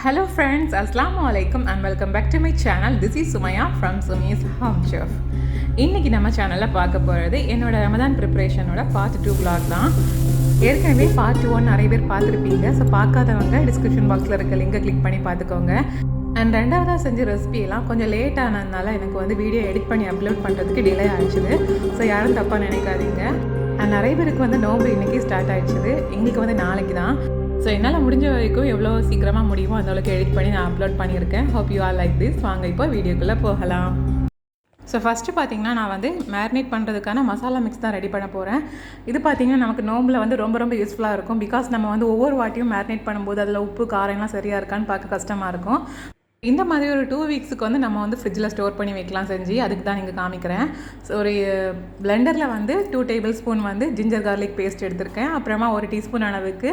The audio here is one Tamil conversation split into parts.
Hello friends, Assalamu alaikum and welcome back to my channel. This is Sumaya from Sumi's Home Chef. இன்னைக்கு நம்ம சேனலில் பார்க்க போகிறது என்னோட ரமதான் ப்ரிப்பரேஷனோட பார்ட் 2 vlog தான். ஏற்கனவே பார்ட் 1 நிறைய பேர் பார்த்துருப்பீங்க. ஸோ பார்க்காதவங்க டிஸ்கிரிப்ஷன் பாக்ஸில் இருக்க லிங்கை கிளிக் பண்ணி பார்த்துக்கோங்க. அண்ட் ரெண்டாவதாக செஞ்ச ரெசிபியெல்லாம் கொஞ்சம் லேட் ஆனதுனால எனக்கு வந்து வீடியோ எடிட் பண்ணி அப்லோட் பண்ணுறதுக்கு டிலே ஆகிடுச்சுது. ஸோ யாரும் தப்பாக நினைக்காதீங்க. அண்ட் நிறைய பேருக்கு வந்து நோம்பு இன்றைக்கி ஸ்டார்ட் ஆகிடுச்சுது. எங்களுக்கு வந்து நாளைக்கு தான். ஸோ என்னால் முடிஞ்ச வரைக்கும் எவ்வளோ சீக்கிரமாக முடியுமோ அந்தளவுக்கு எடிட் பண்ணி நான் அப்லோட் பண்ணியிருக்கேன். Hope you are like this. வாங்க இப்போ வீடியோக்குள்ளே போகலாம். ஸோ ஃபஸ்ட்டு பார்த்திங்கன்னா நான் வந்து மேரினேட் பண்ணுறதுக்கான மசாலா மிக்ஸ் தான் ரெடி பண்ண போகிறேன். இது பார்த்திங்கன்னா நமக்கு நோம்பில் வந்து ரொம்ப யூஸ்ஃபுல்லாக இருக்கும். பிகாஸ் நம்ம வந்து ஒவ்வொரு வாட்டியும் மேரினேட் பண்ணும்போது அதில் உப்பு காரம்லாம் சரியாக இருக்கான்னு பார்க்க கஷ்டமாக இருக்கும். இந்த மாதிரி ஒரு 2 வீக்ஸுக்கு வந்து நம்ம வந்து ஃப்ரிட்ஜில் ஸ்டோர் பண்ணி வைக்கலாம் செஞ்சு. அதுக்கு தான் நீங்கள் காமிக்கிறேன். ஸோ ஒரு பிளெண்டரில் வந்து 2 டேபிள் ஸ்பூன் வந்து ஜிஞ்சர் கார்லிக் பேஸ்ட் எடுத்திருக்கேன். அப்புறமா 1 டீஸ்பூன் அளவுக்கு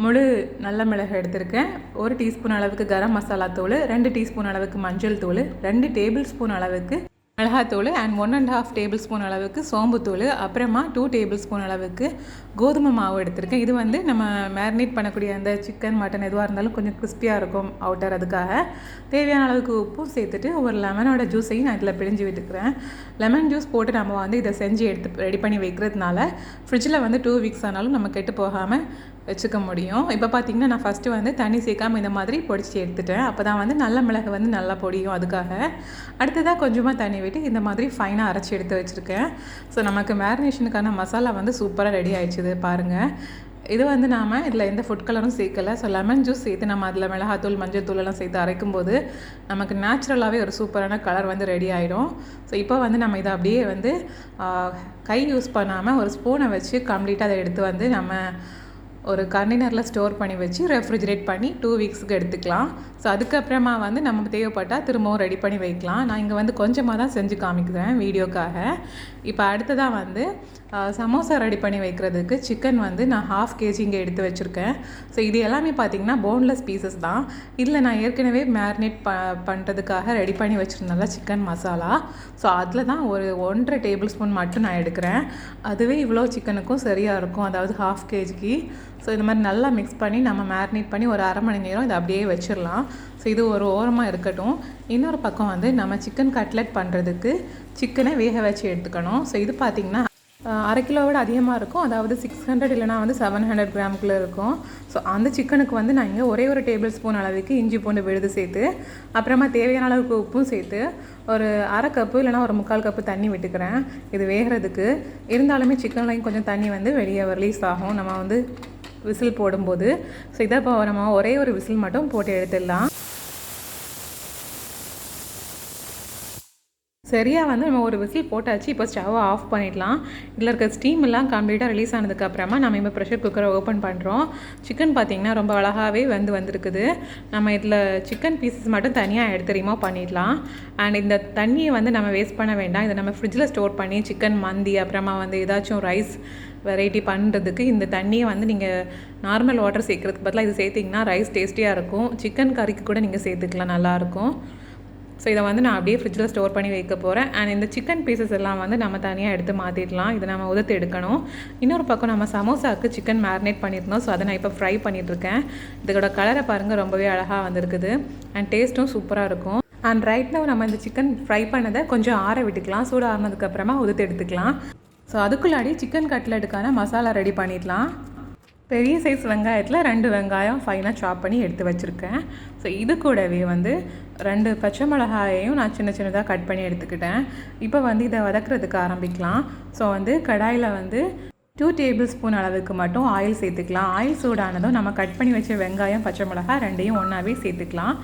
முழு நல்ல மிளகு எடுத்திருக்கேன். 1 டீஸ்பூன் அளவுக்கு கரம் மசாலா தூள், 2 டீஸ்பூன் அளவுக்கு மஞ்சள் தூள், 2 டேபிள் ஸ்பூன் அளவுக்கு மிளகாத்தூள் அண்ட் 1.5 டேபிள் ஸ்பூன் அளவுக்கு சோம்புத்தூள், அப்புறமா 2 டேபிள் ஸ்பூன் அளவுக்கு கோதுமை மாவு எடுத்திருக்கேன். இது வந்து நம்ம மேரினேட் பண்ணக்கூடிய அந்த சிக்கன் மட்டன் எதுவாக இருந்தாலும் கொஞ்சம் கிறிஸ்பியாக இருக்கும் அவுட்டர். அதுக்காக தேவையான அளவுக்கு உப்பும் சேர்த்துட்டு ஒரு லெமனோட ஜூஸையும் நான் இதில் பிழிஞ்சு விட்டுக்கிறேன். லெமன் ஜூஸ் போட்டு நம்ம வந்து இதை செஞ்சு எடுத்து ரெடி பண்ணி வைக்கிறதுனால ஃப்ரிட்ஜில் வந்து 2 வீக்ஸ் ஆனாலும் நம்ம கெட்டு போகாமல் வச்சுக்க முடியும். இப்போ பார்த்திங்கன்னா நான் ஃபஸ்ட்டு வந்து தண்ணி சேர்க்காமல் இந்த மாதிரி பொடிச்சு எடுத்துட்டேன். அப்போ தான் வந்து நல்ல மிளகு வந்து நல்லா பொடியும். அதுக்காக அடுத்ததாக கொஞ்சமாக தண்ணி விட்டு இந்த மாதிரி ஃபைனாக அரைச்சி எடுத்து வச்சுருக்கேன். ஸோ நமக்கு மேரினேஷனுக்கான மசாலா வந்து சூப்பராக ரெடி ஆகிடுச்சிது பாருங்கள். இது வந்து நாம் இதில் எந்த ஃபுட் கலரும் சேர்க்கலை. ஸோ லெமன் ஜூஸ் சேர்த்து நம்ம அதில் மிளகாத்தூள் மஞ்சள் தூளெல்லாம் சேர்த்து அரைக்கும்போது நமக்கு நேச்சுரலாகவே ஒரு சூப்பரான கலர் வந்து ரெடி ஆகிடும். ஸோ இப்போ வந்து நம்ம இதை அப்படியே வந்து கை யூஸ் பண்ணாமல் ஒரு ஸ்பூனை வச்சு கம்ப்ளீட்டாக அதை எடுத்து வந்து நம்ம ஒரு கண்டெய்னரில் ஸ்டோர் பண்ணி வச்சு ரெஃப்ரிஜரேட் பண்ணி 2 வீக்ஸுக்கு எடுத்துக்கலாம். ஸோ அதுக்கப்புறமா வந்து நம்ம தேவைப்பட்டால் திரும்பவும் ரெடி பண்ணி வைக்கலாம். நான் இங்கே வந்து கொஞ்சமாக தான் செஞ்சு காமிக்கிறேன் வீடியோக்காக. இப்போ அடுத்ததாக வந்து சமோசா ரெடி பண்ணி வைக்கிறதுக்கு சிக்கன் வந்து நான் 1/2 kg இங்கே எடுத்து வச்சுருக்கேன். ஸோ இது எல்லாமே பார்த்திங்கன்னா போன்லெஸ் பீசஸ் தான். இதில் நான் ஏற்கனவே மேரினேட் பண்ணுறதுக்காக ரெடி பண்ணி வச்சுருந்தேன்ல சிக்கன் மசாலா. ஸோ அதில் தான் ஒரு 1.5 டேபிள் ஸ்பூன் மட்டும் நான் எடுக்கிறேன். அதுவே இவ்வளோ சிக்கனுக்கும் சரியாக இருக்கும், அதாவது 1/2 kgக்கு. ஸோ இந்த மாதிரி நல்லா மிக்ஸ் பண்ணி நம்ம மேரினேட் பண்ணி ஒரு 1/2 மணி நேரம் இதை அப்படியே வச்சிடலாம். ஸோ இது ஒரு ஓரமாக இருக்கட்டும். இன்னொரு பக்கம் வந்து நம்ம சிக்கன் கட்லெட் பண்ணுறதுக்கு சிக்கனை வேக வச்சு எடுத்துக்கணும். ஸோ இது பார்த்திங்கன்னா 1/2 கிலோவோட அதிகமாக இருக்கும், அதாவது 600 இல்லைனா வந்து 700 கிராமுக்குள்ளே இருக்கும். ஸோ அந்த சிக்கனுக்கு வந்து நான் இங்கே ஒரே ஒரு டேபிள் ஸ்பூன் அளவுக்கு இஞ்சி பூண்டு விழுது சேர்த்து, அப்புறமா தேவையான அளவுக்கு உப்பும் சேர்த்து ஒரு 1/2 கப்பு இல்லைனா ஒரு 3/4 கப்பு தண்ணி விட்டுக்கிறேன் இது வேகிறதுக்கு. இருந்தாலுமே சிக்கன்லையும் கொஞ்சம் தண்ணி வந்து வெளியே ரிலீஸ் ஆகும் நம்ம வந்து விசில் போடும்போது. ஸோ இதை இப்போ நம்ம ஒரே ஒரு விசில் மட்டும் போட்டு எடுத்துடலாம். சரியாக வந்து நம்ம ஒரு விசில் போட்டாச்சு. இப்போ ஸ்டவ்வை ஆஃப் பண்ணிடலாம். இதில் இருக்க ஸ்டீம் எல்லாம் கம்ப்ளீட்டாக ரிலீஸ் ஆனதுக்கப்புறமா நம்ம இப்போ ப்ரெஷர் குக்கரை ஓப்பன் பண்ணுறோம். சிக்கன் பார்த்திங்கன்னா ரொம்ப அழகாகவே வந்துருக்குது. நம்ம இதில் சிக்கன் பீசஸ் மட்டும் தனியாக எடுத்து ரிமூவ் பண்ணிடலாம். அண்ட் இந்த தண்ணியை வந்து நம்ம வேஸ்ட் பண்ண வேண்டாம். இதை நம்ம ஃப்ரிட்ஜில் ஸ்டோர் பண்ணி சிக்கன் மந்தி அப்புறமா வந்து ஏதாச்சும் ரைஸ் வெரைட்டி பண்ணுறதுக்கு இந்த தண்ணியை வந்து நீங்கள் நார்மல் வாட்டர் சேர்க்குறதுக்கு பதிலாக இது சேர்த்திங்கன்னா ரைஸ் டேஸ்டியாக இருக்கும். சிக்கன் கறிக்கு கூட நீங்கள் சேர்த்துக்கலாம், நல்லாயிருக்கும். ஸோ இதை வந்து நான் அப்படியே ஃப்ரிட்ஜில் ஸ்டோர் பண்ணி வைக்க போகிறேன். அண்ட் இந்த சிக்கன் பீசஸ் எல்லாம் வந்து நம்ம தனியாக எடுத்து மாற்றிடலாம். இதை நம்ம உதுத்து எடுக்கணும். இன்னொரு பக்கம் நம்ம சமோசாவுக்கு சிக்கன் மேரினேட் பண்ணியிருந்தோம். ஸோ அதை நான் இப்போ ஃப்ரை பண்ணிகிட்ருக்கேன். இதோட கலரை பாருங்கள், ரொம்பவே அழகாக வந்திருக்குது. அண்ட் டேஸ்ட்டும் சூப்பராக இருக்கும். அண்ட் ரைட்ல நம்ம இந்த சிக்கன் ஃப்ரை பண்ணதை கொஞ்சம் ஆற விட்டுக்கலாம். சூடு ஆறினதுக்கப்புறமா உதுத்து எடுத்துக்கலாம். ஸோ அதுக்குள்ளாடி சிக்கன் கட்லெட்டுக்கான மசாலா ரெடி பண்ணிடலாம். பெரிய சைஸ் வெங்காயத்தில் 2 வெங்காயம் ஃபைனாக சாப் பண்ணி எடுத்து வச்சுருக்கேன். ஸோ இது கூடவே வந்து 2 பச்சை மிளகாயையும் நான் சின்னதாக கட் பண்ணி எடுத்துக்கிட்டேன். இப்போ வந்து இதை வதக்கிறதுக்கு ஆரம்பிக்கலாம். ஸோ வந்து கடாயில் வந்து 2 டேபிள் ஸ்பூன் அளவுக்கு மட்டும் ஆயில் சேர்த்துக்கலாம். ஆயில் சூடானதும் நம்ம கட் பண்ணி வச்ச வெங்காயம் பச்சை மிளகாய் ரெண்டையும் ஒன்றாவே சேர்த்துக்கலாம்.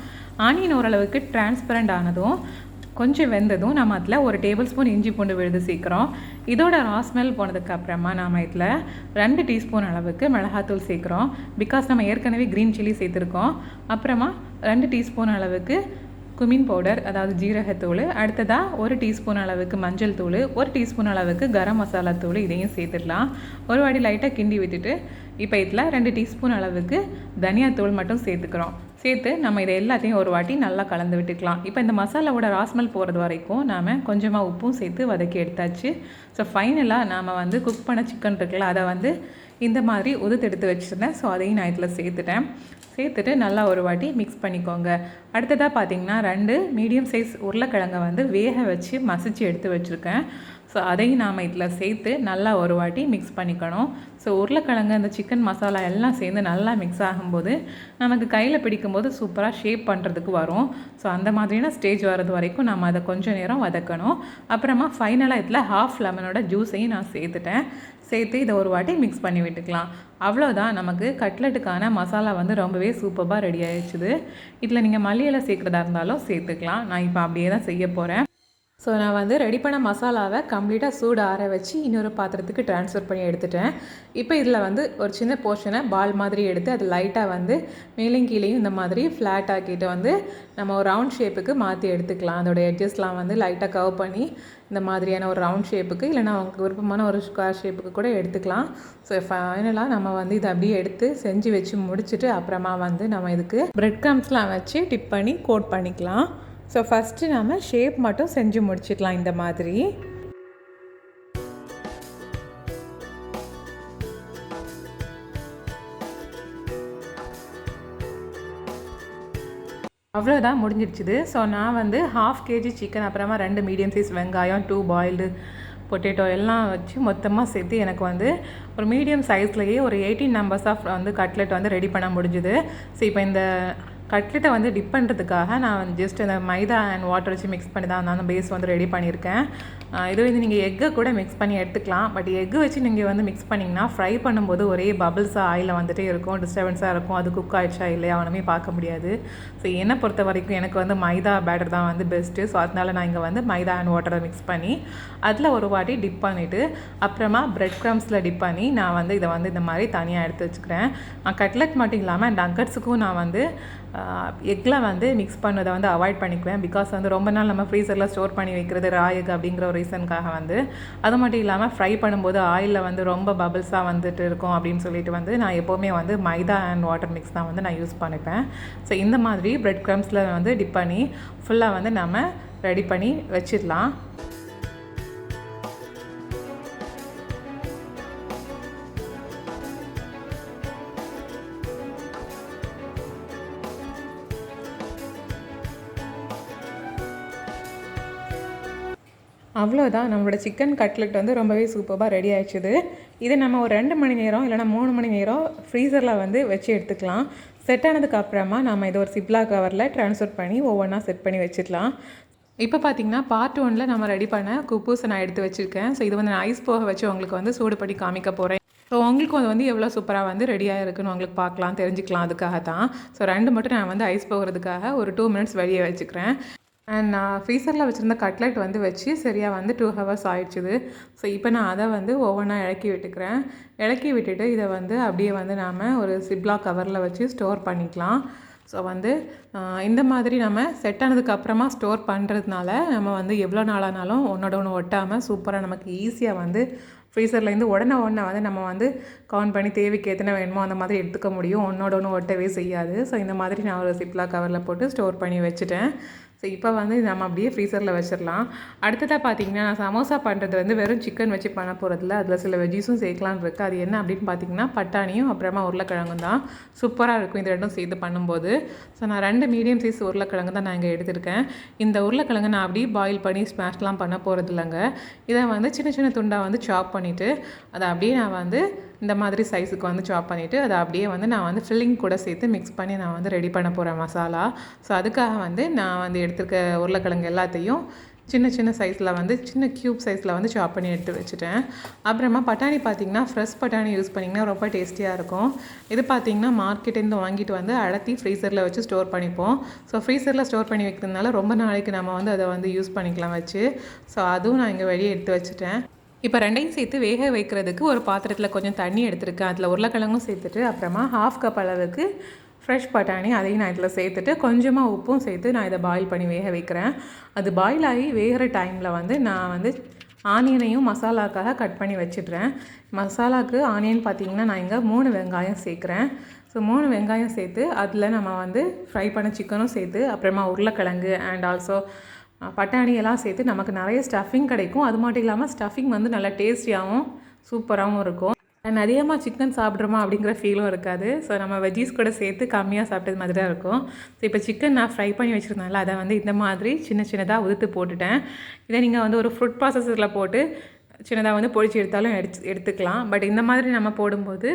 ஆனியன் ஓரளவுக்கு டிரான்ஸ்பரண்ட் ஆனதும் கொஞ்சம் வெந்ததும் நம்ம அதில் 1 டேபிள் ஸ்பூன் இஞ்சி பூண்டு விழுது சேர்க்குறோம். இதோட ஸ்மெல் போனதுக்கப்புறமா நம்ம இதில் 2 டீஸ்பூன் அளவுக்கு மிளகாத்தூள் சேர்க்குறோம். பிகாஸ் நம்ம ஏற்கனவே க்ரீன் சில்லி சேர்த்துருக்கோம். அப்புறமா 2 டீஸ்பூன் அளவுக்கு குமின் பவுடர், அதாவது ஜீரகத்தூள். அடுத்ததாக 1 டீஸ்பூன் அளவுக்கு மஞ்சள் தூள், 1 டீஸ்பூன் அளவுக்கு கரம் மசாலா தூள். இதையும் சேர்த்துடலாம். ஒரு வாட்டி லைட்டாக கிண்டி விட்டுட்டு இப்போ இதில் 2 டீஸ்பூன் அளவுக்கு தனியாத்தூள் மட்டும் சேர்த்துக்கிறோம். சேர்த்து நம்ம இதை எல்லாத்தையும் ஒரு வாட்டி நல்லா கலந்து விட்டுக்கலாம். இப்போ இந்த மசாலாவோட ராஸ்மெல் போகிறது வரைக்கும் நாம் கொஞ்சமாக உப்பும் சேர்த்து வதக்கி எடுத்தாச்சு. ஸோ ஃபைனலாக நாம் வந்து குக் பண்ண சிக்கன் இருக்குல்ல, அதை வந்து இந்த மாதிரி உதுத்தெடுத்து வச்சுருந்தேன். ஸோ அதையும் நான் இதில் சேர்த்துட்டு நல்லா ஒரு வாட்டி மிக்ஸ் பண்ணிக்கோங்க. அடுத்ததாக பார்த்திங்கன்னா 2 மீடியம் சைஸ் உருளைக்கிழங்கை வந்து வேக வச்சு மசிச்சு எடுத்து வச்சுருக்கேன். ஸோ அதையும் நாம் இதில் சேர்த்து நல்லா ஒரு வாட்டி மிக்ஸ் பண்ணிக்கணும். ஸோ உருளைக்கிழங்கு அந்த சிக்கன் மசாலா எல்லாம் சேர்ந்து நல்லா மிக்ஸ் ஆகும்போது நமக்கு கையில் பிடிக்கும்போது சூப்பராக ஷேப் பண்ணுறதுக்கு வரும். ஸோ அந்த மாதிரியான ஸ்டேஜ் வர்றது வரைக்கும் நம்ம அதை கொஞ்சம் நேரம் வதக்கணும். அப்புறமா ஃபைனலாக இதில் ½ லெமனோட ஜூஸையும் நான் சேர்த்து இதை ஒரு வாட்டி மிக்ஸ் பண்ணி விட்டுக்கலாம். அவ்வளோதான், நமக்கு கட்லெட்டுக்கான மசாலா வந்து ரொம்பவே சூப்பராக ரெடி ஆகிடுச்சுது. இதில் நீங்கள் மல்லி இலை சேர்க்குறதா இருந்தாலும் சேர்த்துக்கலாம். நான் இப்போ அப்படியே தான் செய்ய போகிறேன். ஸோ நான் வந்து ரெடி பண்ண மசாலாவை கம்ப்ளீட்டாக சூடு ஆற வச்சு இன்னொரு பாத்திரத்துக்கு ட்ரான்ஸ்ஃபர் பண்ணி எடுத்துட்டேன். இப்போ இதில் வந்து ஒரு சின்ன போர்ஷனை பால் மாதிரி எடுத்து அது லைட்டாக வந்து மேலேயும் கீழேயும் இந்த மாதிரி ஃப்ளாட் ஆக்கிட்டு வந்து நம்ம ஒரு ரவுண்ட் ஷேப்புக்கு மாற்றி எடுத்துக்கலாம். அதோடய எட்ஜஸ்லாம் வந்து லைட்டாக கவர் பண்ணி இந்த மாதிரியான ஒரு ரவுண்ட் ஷேப்புக்கு, இல்லைனா அவங்களுக்கு விருப்பமான ஒரு ஸ்கொயர் ஷேப்புக்கு கூட எடுத்துக்கலாம். ஸோ ஃபைனலாக நம்ம வந்து இதை அப்படியே எடுத்து செஞ்சு வச்சு முடிச்சுட்டு அப்புறமா வந்து நம்ம இதுக்கு பிரெட் க்ரம்ஸ்லாம் வச்சு டிப் பண்ணி கோட் பண்ணிக்கலாம். ஸோ ஃபஸ்ட்டு நம்ம ஷேப் மட்டும் செஞ்சு முடிச்சிடலாம். இந்த மாதிரி அவ்வளோதான், முடிஞ்சிடுச்சுது. ஸோ நான் வந்து ½ kg சிக்கன், அப்புறமா 2 மீடியம் சைஸ் வெங்காயம், 2 பாயில்டு பொட்டேட்டோ எல்லாம் வச்சு மொத்தமாக சேர்த்து எனக்கு வந்து ஒரு மீடியம் சைஸ்லேயே ஒரு 18 நம்பர்ஸ் ஆஃப் வந்து கட்லெட் வந்து ரெடி பண்ண முடிஞ்சுது. ஸோ இப்போ இந்த கட்லெட்டை வந்து டிப் பண்ணுறதுக்காக நான் வந்து ஜஸ்ட் இந்த மைதா அண்ட் வாட்டர் வச்சு மிக்ஸ் பண்ணி தான் நான் பேஸ் வந்து ரெடி பண்ணியிருக்கேன். இது வந்து நீங்கள் எக்கை கூட மிக்ஸ் பண்ணி எடுத்துக்கலாம். பட் எக்கு வச்சு நீங்கள் வந்து மிக்ஸ் பண்ணிங்கன்னா ஃப்ரை பண்ணும்போது ஒரே பபிள்ஸாக ஆயிலில் வந்துகிட்டே இருக்கும், டிஸ்டர்பன்ஸாக இருக்கும். அது குக் ஆகிடுச்சா இல்லையா அவனுமே பார்க்க முடியாது. ஸோ என்னை பொறுத்த வரைக்கும் எனக்கு வந்து மைதா பேட்டர் தான் வந்து பெஸ்ட்டு. ஸோ அதனால் நான் இங்கே வந்து மைதா அண்ட் வாட்டரை மிக்ஸ் பண்ணி அதில் ஒரு வாட்டி டிப் பண்ணிவிட்டு அப்புறமா பிரெட் க்ரம்ஸில் டிப் பண்ணி நான் வந்து இதை வந்து இந்த மாதிரி தனியாக எடுத்து வச்சுக்கிறேன். கட்லெட் மட்டும் இல்லாமல் நக்கட்ஸுக்கும் நான் வந்து எக்கில் வந்து மிக்ஸ் பண்ணதை வந்து அவாய்ட் பண்ணிக்குவேன். பிகாஸ் வந்து ரொம்ப நாள் நம்ம ஃப்ரீசரில் ஸ்டோர் பண்ணி வைக்கிறது ராயக் அப்படிங்கிற ஒரு ரீசனுக்காக வந்து, அது மட்டும் இல்லாமல் ஃப்ரை பண்ணும்போது ஆயிலில் வந்து ரொம்ப பபிள்ஸாக வந்துட்டு இருக்கும் அப்படின்னு சொல்லிட்டு வந்து நான் எப்போவுமே வந்து மைதா அண்ட் வாட்டர் மிக்ஸ் தான் வந்து நான் யூஸ் பண்ணிப்பேன். ஸோ இந்த மாதிரி பிரெட் க்ரம்ஸில் வந்து டிப் பண்ணி ஃபுல்லாக வந்து நம்ம ரெடி பண்ணி வச்சிடலாம். அவ்வளோதான், நம்மளோட சிக்கன் கட்லெட் வந்து ரொம்பவே சூப்பராக ரெடி ஆகிடுச்சுது. இதை நம்ம ஒரு 2 மணி நேரம் இல்லைனா 3 மணி நேரம் ஃப்ரீசரில் வந்து வச்சு எடுத்துக்கலாம். செட் ஆனதுக்கு அப்புறமா நம்ம இதை ஒரு சிப்லா கவரில் ட்ரான்ஸ்ஃபர் பண்ணி ஒவ்வொன்றா செட் பண்ணி வச்சுக்கலாம். இப்போ பார்த்தீங்கன்னா பார்ட் 1ல் நம்ம ரெடி பண்ண குப்பூஸை நான் எடுத்து வச்சுருக்கேன். ஸோ இது வந்து நான் ஐஸ் போக வச்சு உங்களுக்கு வந்து சூடு பண்ணி காமிக்க போகிறேன். ஸோ உங்களுக்கு வந்து எவ்வளோ சூப்பராக வந்து ரெடியாக இருக்குன்னு உங்களுக்கு பார்க்கலாம், தெரிஞ்சுக்கலாம். அதுக்காக தான். ஸோ 2 மட்டும் நான் வந்து ஐஸ் போகிறதுக்காக ஒரு 2 மினிட்ஸ் வெளியே வச்சுக்கிறேன். அண்ட் நான் ஃப்ரீசரில் வச்சுருந்த கட்லெட் வந்து வச்சு சரியாக வந்து 2 ஹவர்ஸ் ஆயிடுச்சுது. ஸோ இப்போ நான் அதை வந்து ஒவ்வொன்றா இறக்கி விட்டுட்டு இதை வந்து அப்படியே வந்து நாம் ஒரு சிப்லா கவரில் வச்சு ஸ்டோர் பண்ணிக்கலாம். ஸோ வந்து இந்த மாதிரி நம்ம செட் ஆனதுக்கு அப்புறமா ஸ்டோர் பண்ணுறதுனால நம்ம வந்து எவ்வளோ நாளானாலும் ஒன்றோட ஒன்று ஒட்டாமல் சூப்பராக நமக்கு ஈஸியாக வந்து ஃப்ரீசர்லேருந்து உடனே வந்து நம்ம வந்து கவுண்ட் பண்ணி தேவைக்கு எத்தனை வேணுமோ அந்த மாதிரி எடுத்துக்க முடியும். ஒன்றோட ஒன்று ஒட்டவே செய்யாது. ஸோ இந்த மாதிரி நான் ஒரு சிப்லா கவரில் போட்டு ஸ்டோர் பண்ணி வச்சுட்டேன். ஸோ இப்போ வந்து நம்ம அப்படியே ஃப்ரீசரில் வச்சிடலாம். அடுத்ததாக பார்த்தீங்கன்னா நான் சமோசா பண்ணுறது வந்து வெறும் சிக்கன் வச்சு பண்ண போகிறதில்ல, அதில் சில வெஜ்ஜீஸும் சேர்க்கலான்னு இருக்குது. அது என்ன அப்படின்னு பார்த்தீங்கன்னா பட்டாணியும் அப்புறமா உருளைக்கிழங்கும் தான். சூப்பராக இருக்கும் இது ரெண்டும் சேர்த்து பண்ணும்போது. ஸோ நான் 2 மீடியம் சைஸ் உருளைக்கிழங்கு தான் நான் இங்கே எடுத்திருக்கேன். இந்த உருளைக்கிழங்கு நான் அப்படியே பாயில் பண்ணி ஸ்மாஷ்லாம் பண்ண போகிறது இல்லைங்க. இதை வந்து சின்ன சின்ன துண்டாக வந்து சாப் பண்ணிவிட்டு அதை அப்படியே நான் வந்து இந்த மாதிரி சைஸுக்கு வந்து சாப் பண்ணிவிட்டு அதை அப்படியே வந்து நான் வந்து ஃபில்லிங் கூட சேர்த்து மிக்ஸ் பண்ணி நான் வந்து ரெடி பண்ண போகிறேன் மசாலா. ஸோ அதுக்காக வந்து நான் வந்து எடுத்துருக்க உருளைக்கிழங்கு எல்லாத்தையும் சின்ன சின்ன சைஸில் வந்து சின்ன க்யூப் சைஸில் வந்து சாப் பண்ணி எடுத்து வச்சுட்டேன். அப்புறமா பட்டாணி பார்த்திங்கன்னா ஃப்ரெஷ் பட்டாணி யூஸ் பண்ணிங்கன்னா ரொம்ப டேஸ்டியாக இருக்கும். இது பார்த்திங்கன்னா மார்க்கெட்டேருந்து வாங்கிட்டு வந்து அடர்த்தி ஃப்ரீசரில் வச்சு ஸ்டோர் பண்ணிப்போம். ஸோ ஃப்ரீசரில் ஸ்டோர் பண்ணி வைக்கிறதுனால ரொம்ப நாளைக்கு நம்ம வந்து அதை வந்து யூஸ் பண்ணிக்கலாம் வச்சு. ஸோ அதுவும் நான் இங்கே வெளியே எடுத்து வச்சுட்டேன். இப்போ 2ஐயும் சேர்த்து வேக வைக்கிறதுக்கு ஒரு பாத்திரத்தில் கொஞ்சம் தண்ணி எடுத்துருக்கேன். அதில் உருளைக்கிழங்கும் சேர்த்துட்டு அப்புறமா ½ கப் அளவுக்கு ஃப்ரெஷ் பட்டாணி அதையும் நான் இதில் சேர்த்துட்டு கொஞ்சமாக உப்பும் சேர்த்து நான் இதை பாயில் பண்ணி வேக வைக்கிறேன். அது பாயில் ஆகி வேகிற டைமில் வந்து நான் வந்து ஆனியனையும் மசாலாக்காக கட் பண்ணி வச்சிடுறேன். மசாலாவுக்கு ஆனியன் பார்த்திங்கன்னா நான் இங்கே 3 வெங்காயம் சேர்க்குறேன். ஸோ 3 வெங்காயம் சேர்த்து அதில் நம்ம வந்து ஃப்ரை பண்ண சிக்கனும் சேர்த்து அப்புறமா உருளைக்கிழங்கு அண்ட் ஆல்சோ பட்டாணியெல்லாம் சேர்த்து நமக்கு நிறைய ஸ்டஃபிங் கிடைக்கும். அது மட்டும் இல்லாமல் ஸ்டஃபிங் வந்து நல்லா டேஸ்டியாகவும் சூப்பராகவும் இருக்கும். அதிகமாக சிக்கன் சாப்பிட்றோமா அப்படிங்கிற ஃபீலும் இருக்காது. ஸோ நம்ம வெஜ்ஜீஸ் கூட சேர்த்து கம்மியாக சாப்பிட்டது மாதிரி தான் இருக்கும். ஸோ இப்போ சிக்கன் நான் ஃப்ரை பண்ணி வச்சுருந்தேன்ல, அதை வந்து இந்த மாதிரி சின்ன சின்னதாக உதுத்து போட்டுட்டேன். இதை நீங்கள் வந்து ஒரு ஃபுட் ப்ராசஸரில் போட்டு சின்னதாக வந்து பொரிச்சு எடுத்தாலும் எடுத்துக்கலாம். பட் இந்த மாதிரி நம்ம போடும்போது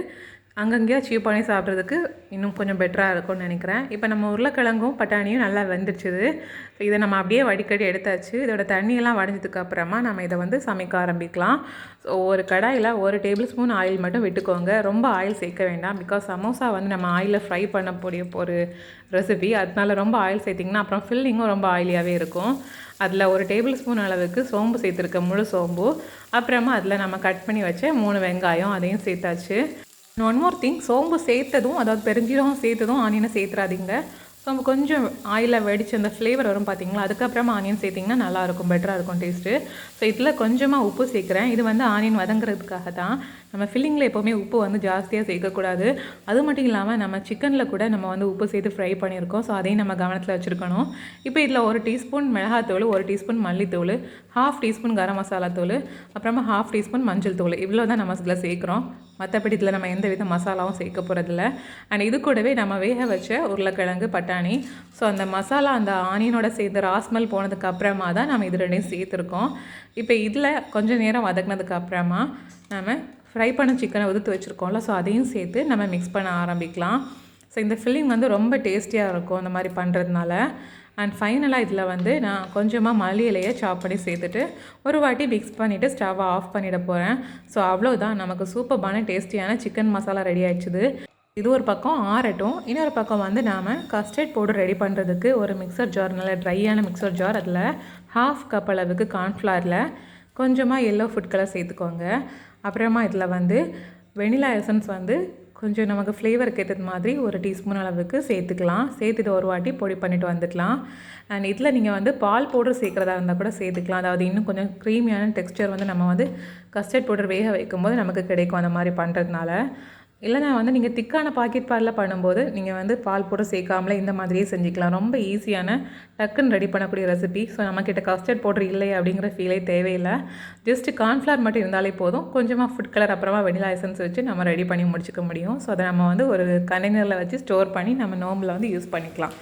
அங்கங்கேயா சீவ் பண்ணி சாப்பிட்றதுக்கு இன்னும் கொஞ்சம் பெட்டராக இருக்கும்னு நினைக்கிறேன். இப்போ நம்ம உருளைக்கிழங்கும் பட்டாணியும் நல்லா வெந்துடுச்சுது. இதை நம்ம அப்படியே வடிகட்டி எடுத்தாச்சு. இதோட தண்ணியெல்லாம் வடிஞ்சதுக்கு அப்புறமா நம்ம இதை வந்து சமைக்க ஆரம்பிக்கலாம். ஸோ ஒரு கடாயில் 1 டேபிள் ஸ்பூன் ஆயில் மட்டும் விட்டுக்கோங்க. ரொம்ப ஆயில் சேர்க்க வேண்டாம். பிகாஸ் சமோசா வந்து நம்ம ஆயிலில் ஃப்ரை பண்ணக்கூடிய ஒரு ரெசிபி. அதனால ரொம்ப ஆயில் சேர்த்திங்கன்னா அப்புறம் ஃபில்லிங்கும் ரொம்ப ஆயிலியாகவே இருக்கும். அதில் 1 டேபிள் ஸ்பூன் அளவுக்கு சோம்பு சேர்த்துருக்க, முழு சோம்பு. அப்புறமா அதில் நம்ம கட் பண்ணி வச்ச 3 வெங்காயம் அதையும் சேர்த்தாச்சு. ஒன் மோர் திங், சோம்பு சேர்த்ததும், அதாவது பெருஞ்சீரகம் சேர்த்ததும் ஆனியனை சேர்த்துறாதீங்க. சோம்பு கொஞ்சம் ஆயிலில் வெடிச்சு அந்த ஃப்ளேவர் வரும் பார்த்தீங்களா, அதுக்கப்புறமா ஆனியன் சேர்த்திங்கன்னா நல்லாயிருக்கும், பெட்டராக இருக்கும் டேஸ்ட்டு. ஸோ இதில் கொஞ்சமாக உப்பு சேர்க்குறேன். இது வந்து ஆனியன் வதங்குறதுக்காக தான். நம்ம ஃபில்லிங்கில் எப்போவுமே உப்பு வந்து ஜாஸ்தியாக சேர்க்கக்கூடாது. அது மட்டும் இல்லாமல் நம்ம சிக்கனில் கூட நம்ம வந்து உப்பு சேர்த்து ஃப்ரை பண்ணியிருக்கோம். ஸோ அதையும் நம்ம கவனத்தில் வச்சுருக்கணும். இப்போ இதில் 1 டீஸ்பூன் மிளகாத்தூள், 1 டீஸ்பூன் மல்லித்தூள், 1/2 டீஸ்பூன் கரம் மசாலா தூள், அப்புறமா 1/2 டீஸ்பூன் மஞ்சள் தூள், இவ்வளோ தான் நம்ம இதில் சேர்க்குறோம். மற்றபடி இதில் நம்ம எந்த வித மசாலாவும் சேர்க்க போகிறதில்ல. அண்ட் இது கூடவே நம்ம வேக வச்ச உருளைக்கிழங்கு, பட்டாணி. ஸோ அந்த மசாலா அந்த ஆனியனோட சேர்ந்து ராஸ்மல் போனதுக்கு அப்புறமா தான் நம்ம இது ரெண்டையும் சேர்த்துருக்கோம். இப்போ இதில் கொஞ்சம் நேரம் வதக்கினதுக்கு அப்புறமா நம்ம ஃப்ரை பண்ண சிக்கனை உதுத்து வச்சுருக்கோம்ல, ஸோ அதையும் சேர்த்து நம்ம மிக்ஸ் பண்ண ஆரம்பிக்கலாம். ஸோ இந்த ஃபில்லிங் வந்து ரொம்ப டேஸ்டியாக இருக்கும் இந்த மாதிரி பண்ணுறதுனால. அண்ட் ஃபைனலாக இதில் வந்து நான் கொஞ்சமாக மல்லி இலையை சாப் பண்ணி சேர்த்துட்டு ஒரு வாட்டி மிக்ஸ் பண்ணிவிட்டு ஸ்டவ்வை ஆஃப் பண்ணிட போகிறேன். ஸோ அவ்வளோதான், நமக்கு சூப்பரான டேஸ்டியான சிக்கன் மசாலா ரெடி ஆகிடுச்சுது. இது ஒரு பக்கம் ஆறட்டும். இன்னொரு பக்கம் வந்து நாம் கஸ்டர்ட் பவுடர் ரெடி பண்ணுறதுக்கு ஒரு மிக்சர் ஜார், நல்ல ட்ரையான மிக்சர் ஜார், அதில் 1/2 கப் அளவுக்கு கார்ன்ஃப்ளவரில் கொஞ்சமாக எல்லோ ஃபுட் கலர் சேர்த்துக்கோங்க. அப்புறமா இதில் வந்து வெனிலா எசன்ஸ் வந்து கொஞ்சம் நமக்கு ஃப்ளேவருக்கு ஏற்றது மாதிரி 1 டீஸ்பூன் அளவுக்கு சேர்த்துக்கலாம். சேர்த்துட்டு ஒரு வாட்டி பொடி பண்ணிவிட்டு வந்துடலாம். அண்ட் இதில் நீங்கள் வந்து பால் பவுடர் சேர்க்குறதா இருந்தால் கூட சேர்த்துக்கலாம். அதாவது இன்னும் கொஞ்சம் க்ரீமியான டெக்ஸ்டர் வந்து நம்ம வந்து கஸ்டர்ட் பவுடர் வேக வைக்கும்போது நமக்கு கிடைக்கும் அந்த மாதிரி பண்ணுறதுனால. இல்லைனா வந்து நீங்கள் திக்கான பாக்கெட் பாலில் பண்ணும்போது நீங்கள் வந்து பால் பவுடர் சேர்க்காமலே இந்த மாதிரியே செஞ்சுக்கலாம். ரொம்ப ஈஸியான டக்குன்னு ரெடி பண்ணக்கூடிய ரெசிபி. ஸோ நம்மக்கிட்ட கஸ்டர்ட் பவுடர் இல்லை அப்படிங்கிற ஃபீலே தேவையில்லை. ஜஸ்ட்டு கார்ன்ஃப்ளவர் மட்டும் இருந்தாலே போதும். கொஞ்சமாக ஃபுட் கலர், அப்புறமா வெனிலா எசன்ஸ் வச்சு நம்ம ரெடி பண்ணி முடிச்சுக்க முடியும். ஸோ அதை நம்ம வந்து ஒரு கண்டெய்னரில் வச்சு ஸ்டோர் பண்ணி நம்ம நோம்பில் வந்து யூஸ் பண்ணிக்கலாம்.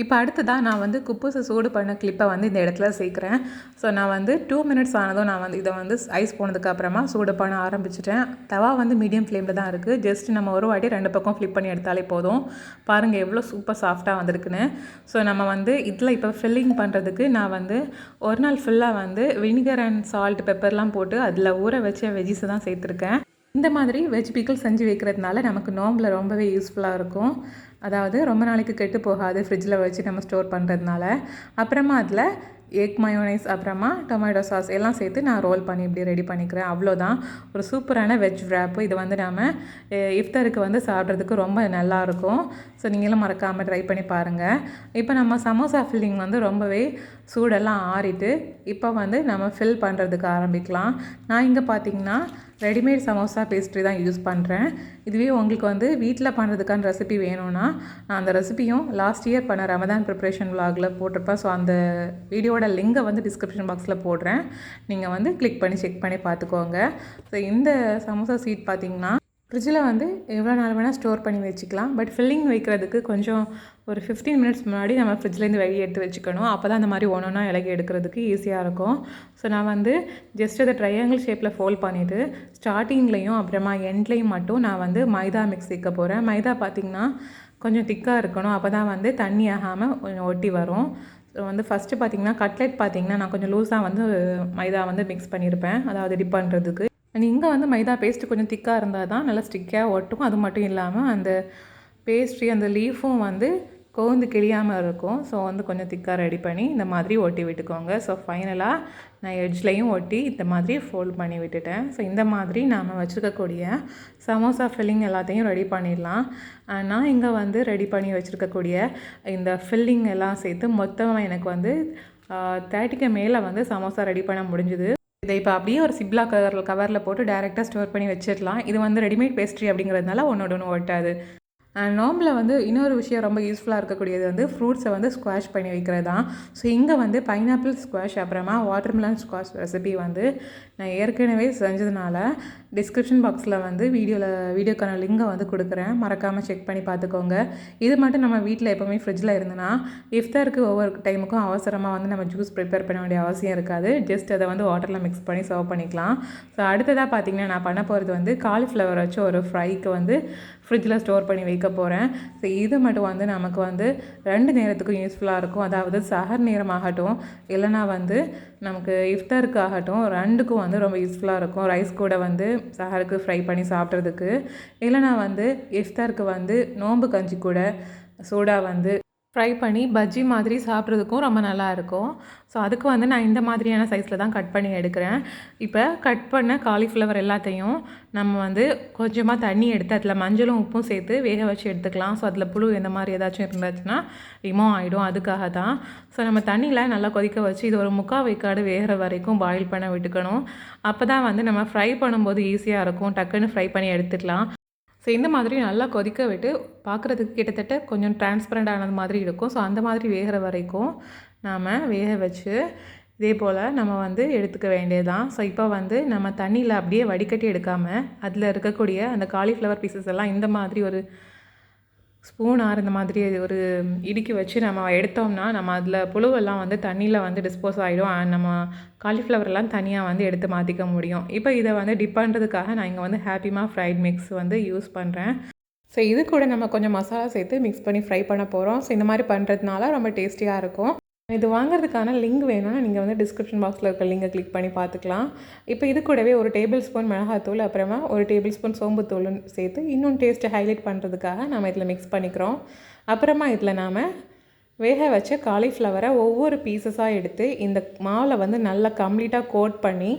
இப்போ அடுத்ததாக நான் வந்து குப்பூஸை சூடு பண்ண கிளிப்பை வந்து இந்த இடத்துல சேர்க்குறேன். ஸோ நான் வந்து 2 மினிட்ஸ் ஆனதும் நான் வந்து இதை வந்து ஐஸ் போனதுக்கு அப்புறமா சூடு பண்ண ஆரம்பிச்சிட்டேன். தவா வந்து மீடியம் ஃப்ளேமில் தான் இருக்குது. ஜஸ்ட் நம்ம ஒரு வாட்டி 2 பக்கம் ஃப்ளிப் பண்ணி எடுத்தாலே போதும். பாருங்கள் எவ்வளோ சூப்பர் சாஃப்டாக வந்திருக்குன்னு. ஸோ நம்ம வந்து இதில் இப்போ ஃபில்லிங் பண்ணுறதுக்கு நான் வந்து ஒரு நாள் ஃபுல்லாக வந்து வினிகர் அண்ட் சால்ட், பெப்பர்லாம் போட்டு அதில் ஊற வச்ச வெஜ்ஜீஸை தான் சேர்த்துருக்கேன். இந்த மாதிரி வெஜ் பிக்கிள் செஞ்சு வைக்கிறதுனால நமக்கு நோம்பில் ரொம்பவே யூஸ்ஃபுல்லாக இருக்கும். அதாவது ரொம்ப நாளைக்கு கெட்டு போகாது, ஃப்ரிட்ஜில் வச்சு நம்ம ஸ்டோர் பண்ணுறதுனால. அப்புறமா அதில் எக் மயோனைஸ், அப்புறமா டொமேட்டோ சாஸ் எல்லாம் சேர்த்து நான் ரோல் பண்ணி இப்படி ரெடி பண்ணிக்கிறேன். அவ்வளோதான், ஒரு சூப்பரான வெஜ் wrap. இது வந்து நாம் இஃப்தாருக்கு வந்து சாப்பிட்றதுக்கு ரொம்ப நல்லாயிருக்கும். ஸோ நீங்களும் மறக்காமல் ட்ரை பண்ணி பாருங்கள். இப்போ நம்ம சமோசா ஃபில்லிங் வந்து ரொம்பவே சூடெல்லாம் ஆறிட்டு இப்போ வந்து நம்ம ஃபில் பண்ணுறதுக்கு ஆரம்பிக்கலாம். நான் இங்கே பார்த்திங்கன்னா ரெடிமேட் சமோசா பேஸ்ட்ரி தான் யூஸ் பண்ணுறேன். இதுவே உங்களுக்கு வந்து வீட்டில் பண்ணுறதுக்கான ரெசிபி வேணும்னா நான் அந்த ரெசிபியும் லாஸ்ட் இயர் பண்ண ரமதான் ப்ரிப்ரேஷன் vlogல போட்டிருப்பேன். ஸோ அந்த வீடியோட லிங்கை வந்து டிஸ்கிரிப்ஷன் பாக்ஸில் போடுறேன். நீங்கள் வந்து கிளிக் பண்ணி செக் பண்ணி பார்த்துக்கோங்க. ஸோ இந்த சமோசா சீட் பார்த்திங்கன்னா ஃப்ரிட்ஜில் வந்து எவ்வளோ நாள் வேணால் ஸ்டோர் பண்ணி வச்சுக்கலாம். பட் ஃபில்லிங் வைக்கிறதுக்கு கொஞ்சம் ஒரு 15 மினிட்ஸ் முன்னாடி நம்ம ஃப்ரிட்ஜ்லேருந்து வெளியே எடுத்து வச்சுக்கணும். அப்போ தான் அந்த மாதிரி ஒன்றா இலகி எடுக்கிறதுக்கு ஈஸியாக இருக்கும். ஸோ நான் வந்து ஜஸ்ட் அதை ட்ரையாங்கிள் ஷேப்பில் ஃபோல்ட் பண்ணிவிட்டு ஸ்டார்டிங்லேயும் அப்புறமா எண்ட்லேயும் மட்டும் நான் வந்து மைதா மிக்ஸ் சேர்க்க போகிறேன். மைதா பார்த்திங்கன்னா கொஞ்சம் திக்காக இருக்கணும். அப்போ தான் வந்து தண்ணி ஆகாமல் கொஞ்சம் ஒட்டி வரும். ஸோ வந்து ஃபஸ்ட்டு பார்த்திங்கன்னா கட்லெட் பார்த்திங்கன்னா நான் கொஞ்சம் லூஸாக வந்து மைதா வந்து மிக்ஸ் பண்ணியிருப்பேன், அதாவது டிப் பண்ணுறதுக்கு. அண்ட் இங்கே வந்து மைதா பேஸ்ட்டு கொஞ்சம் திக்காக இருந்தால் தான் நல்லா ஸ்டிக்காக ஒட்டும். அது மட்டும் இல்லாமல் அந்த பேஸ்ட்ரி, அந்த லீஃபும் வந்து கோந்து கிழியாமல் இருக்கும். ஸோ வந்து கொஞ்சம் திக்காக ரெடி பண்ணி இந்த மாதிரி ஒட்டி விட்டுக்கோங்க. ஸோ ஃபைனலாக நான் எட்ஜ்லேயும் ஒட்டி இந்த மாதிரி ஃபோல்ட் பண்ணி விட்டுட்டேன். ஸோ இந்த மாதிரி நாம் வச்சுருக்கக்கூடிய சமோசா ஃபில்லிங் எல்லாத்தையும் ரெடி பண்ணிடலாம். நான் இங்கே வந்து ரெடி பண்ணி வச்சுருக்கக்கூடிய இந்த ஃபில்லிங் எல்லாம் சேர்த்து மொத்தமாக எனக்கு வந்து 30க்கு மேலே வந்து சமோசா ரெடி பண்ண முடிஞ்சுது. இதை இப்போ அப்படியே ஒரு சிப்லா கவரில் போட்டு டேரெக்டாக ஸ்டோர் பண்ணி வச்சிடலாம். இது வந்து ரெடிமேட் பேஸ்ட்ரி அப்படிங்கிறதுனால ஒன்று ஒட்டாது. நோம்பில் வந்து இன்னொரு விஷயம் ரொம்ப யூஸ்ஃபுல்லாக இருக்கக்கூடியது வந்து ஃப்ரூட்ஸை வந்து ஸ்குவாஷ் பண்ணி வைக்கிறது தான். ஸோ இங்கே வந்து பைனாப்பிள் ஸ்குவாஷ், அப்புறமா வாட்டர்மெலன் ஸ்குவாஷ் ரெசிபி வந்து நான் ஏற்கனவே செஞ்சதுனால டிஸ்கிரிப்ஷன் பாக்ஸில் வந்து வீடியோக்கான லிங்கை வந்து கொடுக்குறேன், மறக்காமல் செக் பண்ணி பார்த்துக்கோங்க. இது மட்டும் நம்ம வீட்டில் எப்போவுமே ஃப்ரிட்ஜில் இருந்ததுன்னா இஃப்தாருக்கு ஒவ்வொரு டைமுக்கும் அவசரமாக வந்து நம்ம ஜூஸ் ப்ரிப்பேர் பண்ண வேண்டிய அவசியம் இருக்காது. ஜஸ்ட் அதை வந்து வாட்டரில் மிக்ஸ் பண்ணி சர்வ் பண்ணிக்கலாம். ஸோ அடுத்ததாக பார்த்திங்கன்னா நான் பண்ண போகிறது வந்து காலிஃப்ளவர் வச்சு ஒரு ஃப்ரைக்கு வந்து ஃப்ரிட்ஜில் ஸ்டோர் பண்ணி வைக்க போகிறேன். ஸோ இது மட்டும் வந்து நமக்கு வந்து 2 நேரத்துக்கும் யூஸ்ஃபுல்லாக இருக்கும். அதாவது சஹர் நேரமாகட்டும், இல்லைனா வந்து நமக்கு இஃப்தாருக்கு ஆகட்டும், 2க்கும் வந்து ரொம்ப யூஸ்ஃபுல்லாக இருக்கும். ரைஸ் கூட வந்து சஹருக்கு ஃப்ரை பண்ணி சாப்பிட்றதுக்கு, இல்லைனா வந்து இஃப்தாருக்கு வந்து நோம்பு கஞ்சி கூட சூடாக வந்து ஃப்ரை பண்ணி பஜ்ஜி மாதிரி சாப்பிட்றதுக்கும் ரொம்ப நல்லாயிருக்கும். ஸோ அதுக்கு வந்து நான் இந்த மாதிரியான சைஸில் தான் கட் பண்ணி எடுக்கிறேன். இப்போ கட் பண்ண காலிஃப்ளவர் எல்லாத்தையும் நம்ம வந்து கொஞ்சமாக தண்ணி எடுத்து அதில் மஞ்சளும் உப்பும் சேர்த்து வேக வச்சு எடுத்துக்கலாம். ஸோ அதில் புழு இந்த மாதிரி ஏதாச்சும் இருந்துச்சுன்னா ரிமூவ் ஆகிடும். அதுக்காக தான். ஸோ நம்ம தண்ணியில் நல்லா கொதிக்க வச்சு இது ஒரு 3/4 வேக்காடு வேகிற வரைக்கும் பாயில் பண்ண விட்டுக்கணும். அப்போ தான் வந்து நம்ம ஃப்ரை பண்ணும்போது ஈஸியாக இருக்கும். டக்குன்னு ஃப்ரை பண்ணி எடுத்துக்கலாம். ஸோ இந்த மாதிரி நல்லா கொதிக்க விட்டு பார்க்குறதுக்கு கிட்டத்தட்ட கொஞ்சம் டிரான்ஸ்பரண்ட் ஆனது மாதிரி இருக்கும். ஸோ அந்த மாதிரி வேகிற வரைக்கும் நாம் வேக வச்சு இதே போல் நம்ம வந்து எடுத்துக்க வேண்டியது தான். ஸோ இப்போ வந்து நம்ம தண்ணியில் அப்படியே வடிகட்டி எடுக்காமல் அதில் இருக்கக்கூடிய அந்த காலிஃப்ளவர் பீசஸ் எல்லாம் இந்த மாதிரி ஒரு ஸ்பூனார் இந்த மாதிரி ஒரு இடுக்கி வச்சு நம்ம எடுத்தோம்னா நம்ம அதில் புழுவெல்லாம் வந்து தண்ணியில் வந்து டிஸ்போஸ் ஆகிடும். அண்ட் நம்ம காலிஃப்ளவர்லாம் தனியாக வந்து எடுத்து மாற்றிக்க முடியும். இப்போ இதை வந்து டிப் பண்ணுறதுக்காக நான் இங்கே வந்து ஹாப்பிமா ஃப்ரைட் மிக்ஸ் வந்து யூஸ் பண்ணுறேன். ஸோ இது கூட நம்ம கொஞ்சம் மசாலா சேர்த்து மிக்ஸ் பண்ணி ஃப்ரை பண்ண போகிறோம். ஸோ இந்த மாதிரி பண்ணுறதுனால ரொம்ப டேஸ்டியாக இருக்கும். இது வாங்குறதுக்கான லிங்க் வேணும்னா நீங்கள் வந்து டிஸ்கிரிப்ஷன் பாக்ஸில் இருக்க லிங்கை கிளிக் பண்ணி பார்த்துக்கலாம். இப்போ இது கூடவே ஒரு டேபிள் ஸ்பூன் மிளகாத்தூள், அப்புறமா ஒரு டேபிள் ஸ்பூன் சோம்புத்தூள் சேர்த்து இன்னும் டேஸ்ட்டை ஹைலைட் பண்ணுறதுக்காக நம்ம இதில் மிக்ஸ் பண்ணிக்கிறோம். அப்புறமா இதில் நாம் வேக வச்ச காலிஃப்ளவரை ஒவ்வொரு பீசஸாக எடுத்து இந்த மாவில் வந்து நல்லா கம்ப்ளீட்டாக கோட் பண்ணி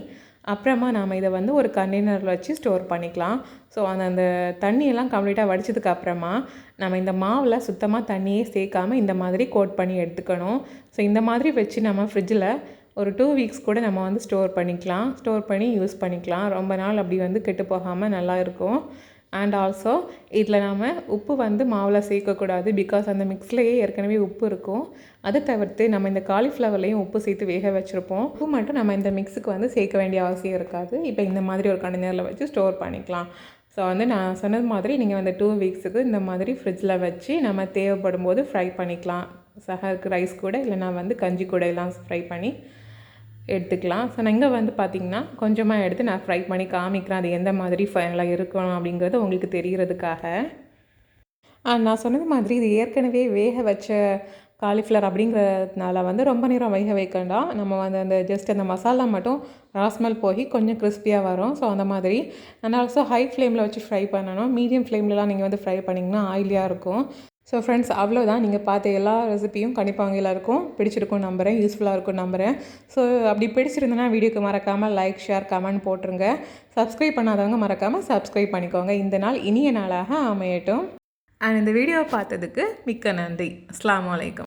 அப்புறமா நாம் இதை வந்து ஒரு கண்டெய்னரில் வச்சு ஸ்டோர் பண்ணிக்கலாம். ஸோ அந்த தண்ணியெல்லாம் கம்ப்ளீட்டாக வடித்ததுக்கு அப்புறமா நம்ம இந்த மாவில் சுத்தமாக தண்ணியே சேர்க்காமல் இந்த மாதிரி கோட் பண்ணி எடுத்துக்கணும். ஸோ இந்த மாதிரி வச்சு நம்ம ஃப்ரிட்ஜில் ஒரு 2 வீக்ஸ் கூட நம்ம வந்து ஸ்டோர் பண்ணி யூஸ் பண்ணிக்கலாம். ரொம்ப நாள் அப்படி வந்து கெட்டு போகாமல் நல்லா இருக்கும். அண்ட் ஆல்சோ இதில் நாம் உப்பு வந்து மாவில் சேர்க்கக்கூடாது. பிகாஸ் அந்த மிக்ஸ்லேயே ஏற்கனவே உப்பு இருக்கும். அதை தவிர்த்து நம்ம இந்த காலிஃப்ளவர்லேயும் உப்பு சேர்த்து வேக வச்சுருப்போம். உப்பு மட்டும் நம்ம இந்த மிக்ஸுக்கு வந்து சேர்க்க வேண்டிய அவசியம் இருக்காது. இப்போ இந்த மாதிரி ஒரு கண்டெய்னரில் வச்சு ஸ்டோர் பண்ணிக்கலாம். ஸோ வந்து நான் சொன்னது மாதிரி நீங்கள் வந்து 2 வீக்ஸுக்கு இந்த மாதிரி ஃப்ரிட்ஜில் வச்சு நம்ம தேவைப்படும் போது ஃப்ரை பண்ணிக்கலாம். சஹருக்கு ரைஸ் கூட இல்லைனா வந்து கஞ்சி கூட எல்லாம் ஃப்ரை பண்ணி எடுத்துக்கலாம். ஸோ நான் இங்கே வந்து பார்த்திங்கன்னா கொஞ்சமாக எடுத்து நான் ஃப்ரை பண்ணி காமிக்கிறேன். அது எந்த மாதிரி ஃபைனலாக இருக்கணும் அப்படிங்கிறது உங்களுக்கு தெரிகிறதுக்காக. நான் சொன்னது மாதிரி இது ஏற்கனவே வேக வச்ச காலிஃப்ளவர் அப்படிங்கிறதுனால வந்து ரொம்ப நேரம் வேக வைக்கண்டாம். நம்ம வந்து அந்த ஜஸ்ட் அந்த மசாலா மட்டும் ராஸ்மல் போய் கொஞ்சம் கிறிஸ்பியாக வரும். ஸோ அந்த மாதிரி அண்ட் ஆல்சோ ஹை ஃப்ளேமில் வச்சு ஃப்ரை பண்ணணும். மீடியம் ஃப்ளேம்லலாம் நீங்கள் வந்து ஃப்ரை பண்ணிங்கன்னா ஆயிலியாக இருக்கும். ஸோ ஃப்ரெண்ட்ஸ், அவ்வளோதான். நீங்கள் பார்த்த எல்லா ரெசிப்பியும் கண்டிப்பாக எல்லாருக்கும் பிடிச்சிருக்கும் நம்புகிறேன், யூஸ்ஃபுல்லாக இருக்கும் நம்புகிறேன். ஸோ அப்படி பிடிச்சிருந்தனா வீடியோக்கு மறக்காமல் லைக், ஷேர், கமெண்ட் போட்டுருங்க. சப்ஸ்கிரைப் பண்ணாதவங்க மறக்காமல் சப்ஸ்கிரைப் பண்ணிக்கோங்க. இந்த நாள் இனிய நாளாக அமையட்டும். அண்ட் இந்த வீடியோவை பார்த்ததுக்கு மிக்க நன்றி. அஸ்ஸலாமு அலைக்கும்.